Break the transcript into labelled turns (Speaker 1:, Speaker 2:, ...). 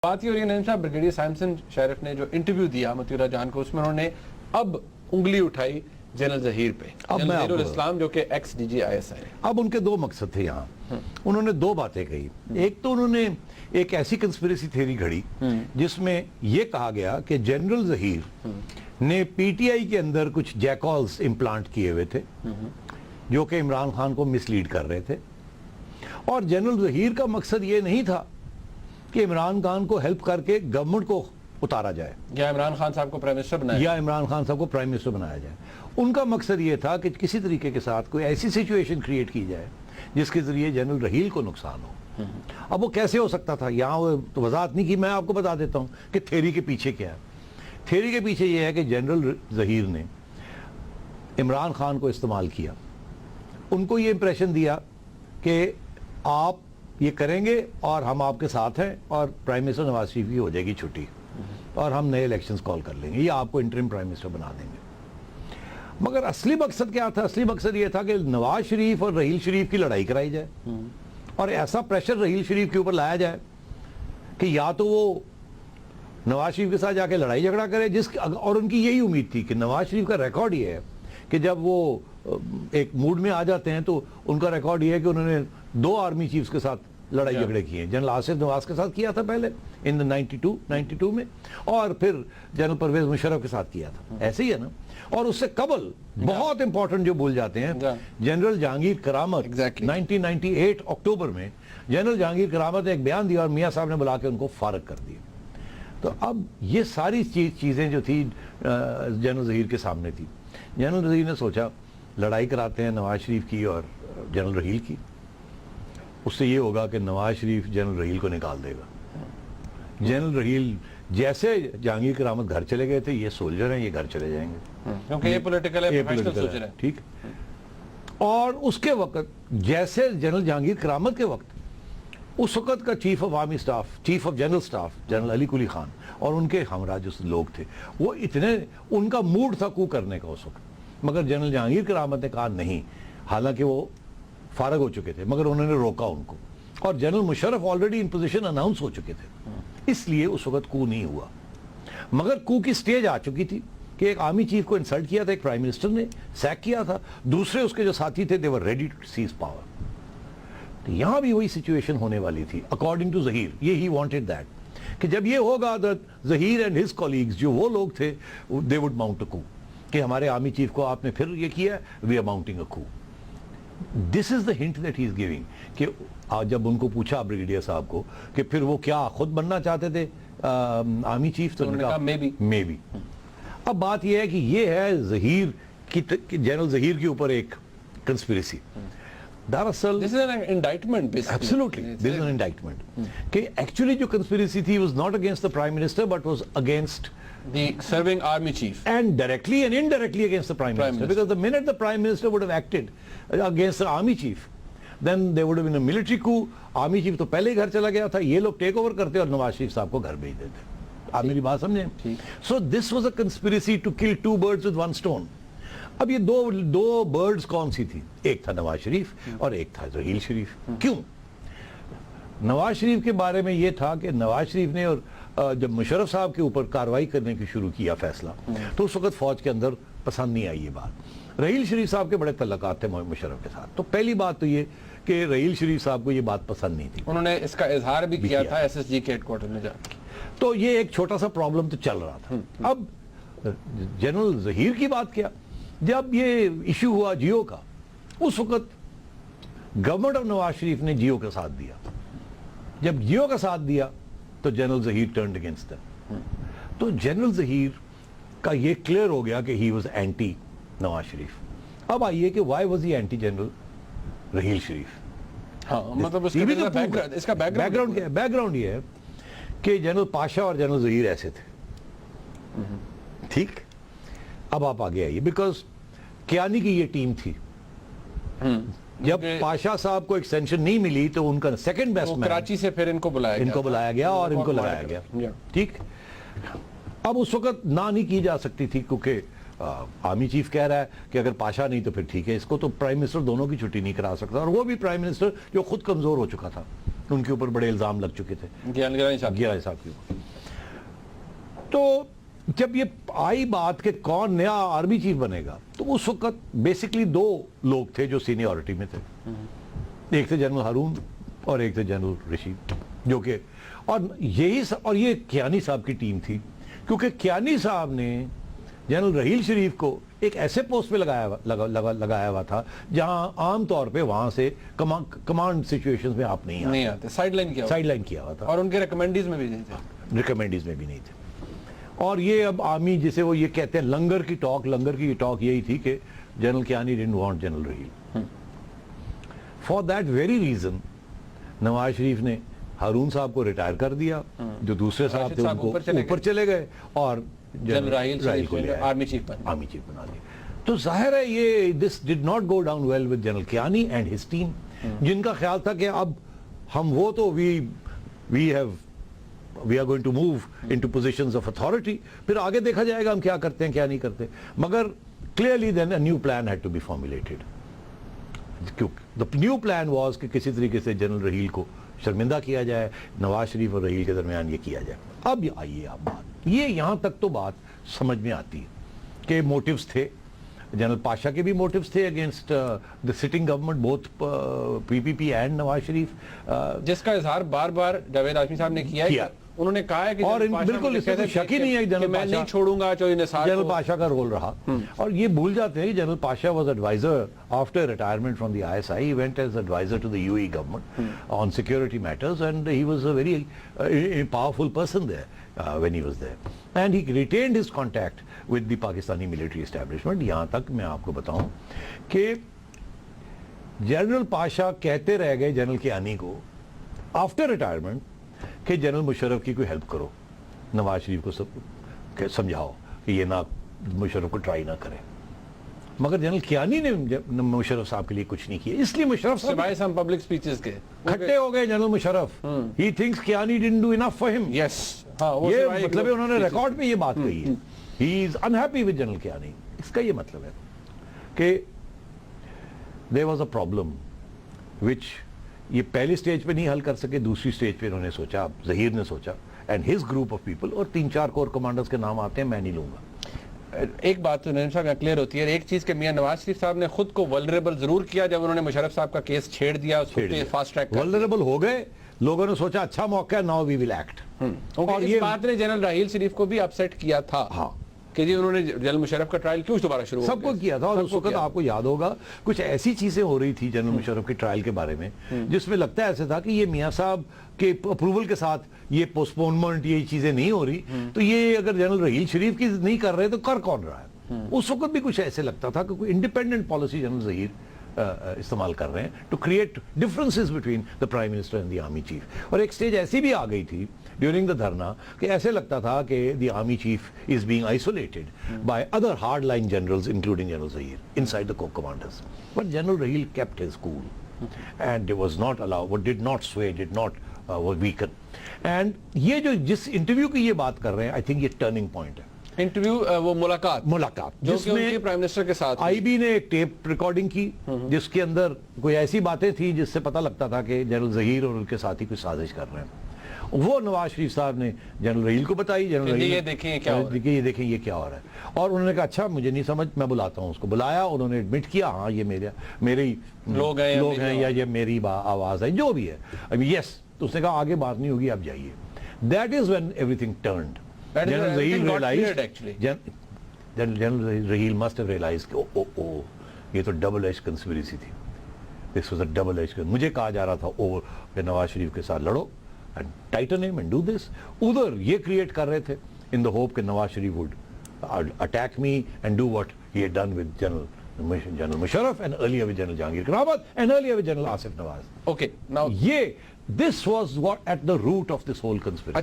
Speaker 1: بات یہ ہو رہی ہے نعیم صاحب، بریگیڈیئر سائمسن شیرف نے جو انٹرویو دیا مطیرہ جان کو، اس میں انہوں نے اب انگلی اٹھائی جنرل ظہیر پہ، جنرل ظہیر الاسلام جو کہ ex D G I S I ہے۔
Speaker 2: اب ان کے دو مقصد تھے یہاں، انہوں نے دو باتیں کہی۔ ایک تو انہوں نے ایک ایسی کنسپیریسی تھیوری گھڑی جس میں یہ کہا گیا کہ جنرل ظہیر نے پی ٹی آئی کے اندر کچھ جیکالز امپلانٹ کیے ہوئے تھے جو کہ عمران خان کو مس لیڈ کر رہے تھے، اور جنرل ظہیر کا مقصد یہ نہیں تھا کہ عمران خان کو ہیلپ کر کے گورنمنٹ کو اتارا جائے
Speaker 1: یا عمران خان صاحب کو پرائم منسٹر بنایا
Speaker 2: یا عمران خان صاحب کو پرائم منسٹر بنایا جائے۔ ان کا مقصد یہ تھا کہ کسی طریقے کے ساتھ کوئی ایسی سچویشن کریٹ کی جائے جس کے ذریعے جنرل رحیل کو نقصان ہو۔ اب وہ کیسے ہو سکتا تھا، یہاں وہ وضاحت نہیں کی، میں آپ کو بتا دیتا ہوں کہ تھیوری کے پیچھے کیا ہے۔ تھیوری کے پیچھے یہ ہے کہ جنرل ظہیر نے عمران خان کو استعمال کیا، ان کو یہ امپریشن دیا کہ آپ یہ کریں گے اور ہم آپ کے ساتھ ہیں، اور پرائم منسٹر نواز شریف کی ہو جائے گی چھٹی اور ہم نئے الیکشنز کال کر لیں گے یا آپ کو انٹرم پرائم منسٹر بنا دیں گے۔ مگر اصلی مقصد کیا تھا؟ اصلی مقصد یہ تھا کہ نواز شریف اور رحیل شریف کی لڑائی کرائی جائے اور ایسا پریشر رحیل شریف کے اوپر لایا جائے کہ یا تو وہ نواز شریف کے ساتھ جا کے لڑائی جھگڑا کرے، اور ان کی یہی امید تھی کہ نواز شریف کا ریکارڈ یہ ہے کہ جب وہ ایک موڈ میں آ جاتے ہیں تو ان کا ریکارڈ یہ ہے کہ انہوں نے 2 آرمی چیفز کے ساتھ لڑائی جھگڑے کیے ہیں۔ جنرل آصف نواز کے ساتھ کیا تھا پہلے ان 92 میں، اور پھر جنرل پرویز مشرف کے ساتھ کیا تھا، ایسے ہی ہے نا۔ اور اس سے قبل بہت امپورٹنٹ جو بھول جاتے ہیں، جنرل جہانگیر کرامت 1998 اکتوبر میں جنرل جہانگیر کرامت نے ایک بیان دیا اور میاں صاحب نے بلا کے ان کو فارغ کر دیا۔ تو اب یہ ساری چیزیں جو تھی جنرل ظہیر کے سامنے تھی۔ جنرل ظہیر نے سوچا لڑائی کراتے ہیں نواز شریف کی اور جنرل رحیل کی، اس سے یہ ہوگا کہ نواز شریف جنرل رحیل کو نکال دے گا۔ جنرل رحیل جیسے جہانگیر کرامت گھر چلے گئے تھے، یہ سولجر ہیں، یہ گھر چلے جائیں گے
Speaker 1: کیونکہ یہ پولیٹیکل ہے، پروفیشنل سوچ رہے ہیں،
Speaker 2: ٹھیک۔ اور اس کے وقت جیسے جنرل جہانگیر کرامت کے وقت اس وقت کا chief of army staff, chief of general staff general Ali Quli Khan اور ان کے ہمراہ جو لوگ تھے، وہ اتنے ان کا موڈ تھا کو کرنے کا اس وقت، مگر جنرل جہانگیر کرامت نے کہا نہیں، حالانکہ وہ فارغ ہو چکے تھے مگر انہوں نے روکا ان کو، اور general Musharraf already in position announce ہو چکے تھے، اس لیے اس وقت کو نہیں ہوا۔ مگر کو کی سٹیج آ چکی تھی کہ ایک آرمی چیف کو انسلٹ کیا تھا ایک پرائم منسٹر نے، سیک کیا تھا، دوسرے اس کے جو ساتھی تھے they were ready to seize power۔ تو یہاں بھی وہی سچویشن ہونے والی تھی اکارڈنگ ٹو ظہیر، یہ ہی وانٹڈ دیٹ کہ جب یہ ہوگا ظہیر اینڈ ہز کولیگز جو وہ لوگ تھے they would mount a coup، کہ ہمارے آرمی چیف کو آپ نے پھر یہ کیا، we are mounting a coup۔ This is the hint that he is giving کہ جب ان کو پوچھا بریگیڈیئر صاحب کو کہ پھر وہ کیا خود بننا چاہتے تھے آرمی چیف، تو انہوں نے کہا مے بی۔ اب بات یہ ہے کہ یہ ہے ظہیر کی، جنرل ظہیر کے اوپر ایک کنسپیریسی۔ دراصل
Speaker 1: this is an indictment basically.
Speaker 2: Absolutely, this is an indictment کہ ایکچولی جو کنسپیریسی تھی was not against the prime minister but was against
Speaker 1: the serving army chief
Speaker 2: and directly and indirectly against the prime minister, because the minute the prime minister would have acted against the army chief then there would have been a military coup۔ army chief تو پہلے ہی گھر چلا گیا تھا، یہ لوگ take over کرتے اور نواز شریف صاحب کو گھر بھیج دیتے۔ آپ میری بات سمجھیں؟ so this was a conspiracy to kill 2 birds with 1 stone۔ اب یہ دو برڈز کون سی تھی؟ ایک تھا نواز شریف اور ایک تھا رحیل شریف۔ کیوں؟ نواز شریف کے بارے میں یہ تھا کہ نواز شریف نے اور جب مشرف صاحب کے اوپر کارروائی کرنے کی شروع کیا فیصلہ، تو اس وقت فوج کے اندر پسند نہیں آئی یہ بات۔ رحیل شریف صاحب کے بڑے تعلقات تھے مشرف کے ساتھ، تو پہلی بات تو یہ کہ رحیل شریف صاحب کو یہ بات پسند نہیں تھی،
Speaker 1: انہوں نے اس کا اظہار بھی کیا تھا ایس ایس جی کے ہیڈ کوارٹر میں جا کے۔
Speaker 2: تو یہ ایک چھوٹا سا پرابلم تو چل رہا تھا۔ اب جنرل ظہیر کی بات کیا، جب یہ ایشو ہوا جیو کا، اس وقت گورنمنٹ آف نواز شریف نے جیو کا ساتھ دیا۔ جب جیو کا ساتھ دیا تو general Zaheer turned against them. تو جنرل ظہیر کا یہ کلیئر ہو گیا کہ he was anti Nawaz Sharif. اب آئیے کہ why was he anti general Raheel Sharif?
Speaker 1: ہاں مطلب اس کا بیک گراؤنڈ
Speaker 2: کیا ہے؟ بیک گراؤنڈ یہ ہے کہ جنرل پاشا اور جنرل ظہیر ایسے تھے، ٹھیک۔ اب آپ آگے آئیے، بیکاز کیانی کی یہ ٹیم تھی، جب پاشا صاحب کو ایکسٹینشن نہیں ملی تو ان کا سیکنڈ بیسٹ مین
Speaker 1: کراچی سے پھر ان کو
Speaker 2: بلایا گیا اور ان کو لگایا گیا، ٹھیک۔ اب اس وقت نہ نہیں کی جا سکتی تھی کیونکہ آرمی چیف کہہ رہا ہے کہ اگر پاشا نہیں تو پھر ٹھیک ہے، اس کو تو پرائم منسٹر دونوں کی چھٹی نہیں کرا سکتا، اور وہ بھی پرائم منسٹر جو خود کمزور ہو چکا تھا، ان کے اوپر بڑے الزام لگ چکے تھے
Speaker 1: گیلانی صاحب
Speaker 2: گیلانی صاحب کے اوپر. تو جب یہ آئی بات کہ کون نیا آرمی چیف بنے گا تو اس وقت بیسکلی دو لوگ تھے جو سینیورٹی میں تھے. ایک تھے جنرل ہارون اور ایک تھے جنرل رشید, جو کہ اور یہ کیانی صاحب کی ٹیم تھی, کیونکہ کیانی صاحب نے جنرل رحیل شریف کو ایک ایسے پوسٹ پہ لگایا ہوا تھا جہاں عام طور پہ وہاں سے کمانڈ سچویشنز میں آپ نہیں آتے,
Speaker 1: سائیڈ لائن کیا
Speaker 2: ہوا تھا,
Speaker 1: اور ان کے ریکمینڈیز میں بھی نہیں تھے.
Speaker 2: اور یہ اب آرمی جسے وہ یہ کہتے ہیں لنگر کی ٹاک یہی تھی کہ general Kayani didn't want general Raheel. For that very reason Nawaz Sharif نے ہارون صاحب کو ریٹائر کر دیا, جو دوسرے صاحب تھے ان کو اوپر چلے گئے, اور
Speaker 1: جنرل رحیل کو آرمی چیف بنا
Speaker 2: دیا. تو ظاہر ہے یہ this did not go down well with general Kayani and his team, جن کا خیال تھا کہ اب ہم وہ تو we are going to move into positions of authority, پھر آگے دیکھا جائے گا ہم کیا کرتے ہیں کیا نہیں کرتے. مگر clearly then a new plan had to be formulated. The new plan was کہ کسی طریقے سے جنرل رحیل کو شرمندہ کیا جائے, نواز شریف اور رحیل کے درمیان یہ کیا جائے. اب آئیے آپ بات, یہ یہاں تک تو بات سمجھ میں آتی ہے کہ موٹیوز تھے, جنرل پاشا کے بھی موٹیوز تھے against the sitting government, both PPP and Nawaz Sharif,
Speaker 1: جس کا اظہار بار بار جاوید ہاشمی صاحب نے کیا ہے. انہوں نے کہا ہے کہ
Speaker 2: اور بالکل اس میں شک ہی نہیں ہے کہ
Speaker 1: میں نہیں چھوڑوں گا
Speaker 2: جنرل پاشا کا رول رہا. اور یہ بھول جاتے ہیں کہ general Pasha was adviser after retirement from the ISI. He went as advisor to the UAE government on security matters, and he was a very powerful person there when he was there, and he retained his contact with the Pakistani military establishment. یہاں تک میں آپ کو بتاؤں کہ general Pasha کہتے رہ گئے جنرل کیانی کو آفٹر ریٹائرمنٹ کہ جنرل مشرف کی کوئی ہیلپ کرو, نواز شریف کو سمجھاؤ کہ یہ نہ مشرف کو ٹرائی نہ کرے. مگر جنرل کیانی نے مشرف صاحب کے لیے کچھ نہیں کیا, اس لیے مشرف صاحب
Speaker 1: پبلک سپیچز کے
Speaker 2: کھٹے ہو گئے. General Musharraf he thinks Kayani didn't do enough for him. یہ مطلب ہے انہوں نے ریکارڈ پہ یہ بات کہی ہے. he is unhappy with general Kayani. اس کا یہ مطلب ہے کہ there was a problem which یہ پہلی سٹیج پہ نہیں حل کر سکے, دوسری سٹیج پہ انہوں نے سوچا, ظہیر نے سوچا, and his group of people, اور 3-4 کور کمانڈرز کے نام آتے ہیں, میں نہیں لوں گا.
Speaker 1: ایک بات تو نعیم صاحب یہاں کلیئر ہوتی ہے, ایک چیز کہ میاں نواز شریف صاحب نے خود کو ولنریبل ضرور کیا جب انہوں نے مشرف صاحب کا کیس چھیڑ دیا, اس کو فاسٹ ٹریک.
Speaker 2: ولنریبل ہو گئے, لوگوں نے سوچا اچھا موقع ہے, ناؤ وی ول ایکٹ.
Speaker 1: اور یہ بات نے جنرل رحیل شریف کو بھی اپسیٹ کیا تھا.
Speaker 2: ہاں,
Speaker 1: کہ جی انہوں نے جنرل مشرف کا ٹرائل کیوں دوبارہ شروع
Speaker 2: سب کو کیا تھا. اور اس وقت آپ کو یاد ہوگا کچھ ایسی چیزیں ہو رہی تھی جنرل مشرف کے ٹرائل کے بارے میں جس میں لگتا ہے ایسا تھا کہ یہ میاں صاحب کے اپروول کے ساتھ یہ پوسٹپونمنٹ یہ چیزیں نہیں ہو رہی, تو یہ اگر جنرل رحیل شریف کی نہیں کر رہے تو کر کون رہا ہے. اس وقت بھی کچھ ایسے لگتا تھا کہ کوئی انڈیپینڈنٹ پالیسی جنرل ظہیر استعمال کر رہے ہیں to create differences between the prime minister and the army chief. اور ایک سٹیج ایسی بھی آ گئی تھی ڈیورنگ دا دھرنا کہ ایسے لگتا تھا کہ the army chief is being isolated by other hard line generals including general Zaheer inside the corps commanders. But general Raheel kept his cool and it was not allowed, did not sway, did not weaken. And یہ جو جس interview کی یہ بات کر رہے ہیں, I think یہ ٹرننگ پوائنٹ ہے.
Speaker 1: انٹرویو وہ ملاقات
Speaker 2: جس میں
Speaker 1: پرائم منسٹر کے ساتھ
Speaker 2: آئی بی نے ایک ٹیپ ریکارڈنگ کی جس کے اندر کوئی ایسی باتیں تھیں جس سے پتہ لگتا تھا کہ جنرل ظہیر اور ان کے ساتھی کوئی سازش کر رہے ہیں. وہ نواز شریف صاحب نے جنرل رحیل کو بتائی, جنرل رحیل
Speaker 1: یہ دیکھیں یہ
Speaker 2: کیا ہو رہا ہے. اور انہوں نے کہا اچھا مجھے نہیں سمجھ, میں بلاتا ہوں. اس کو بلایا, انہوں نے ایڈمٹ کیا ہاں یہ میرے
Speaker 1: لوگ ہیں
Speaker 2: یا یہ میری آواز ہے, جو بھی ہے. یس, تو اس نے کہا آگے بات نہیں ہوگی, اب جائیے. That is when everything turned. General Raheel must have realized کہ یہ تو ڈبل ایج کنسپریسی تھی. This was a double edged. مجھے کہا جا رہا تھا کہ نواز شریف کے ساتھ لڑو and tighten him and do this. ادھر یہ کریٹ کر رہے تھے in the hope کہ Nawaz Sharif would attack me and do what he had done with General Musharraf and earlier with General Jahangir Khan Abad and earlier with General Asif Nawaz.
Speaker 1: Okay, now
Speaker 2: this was what at the root of this whole conspiracy.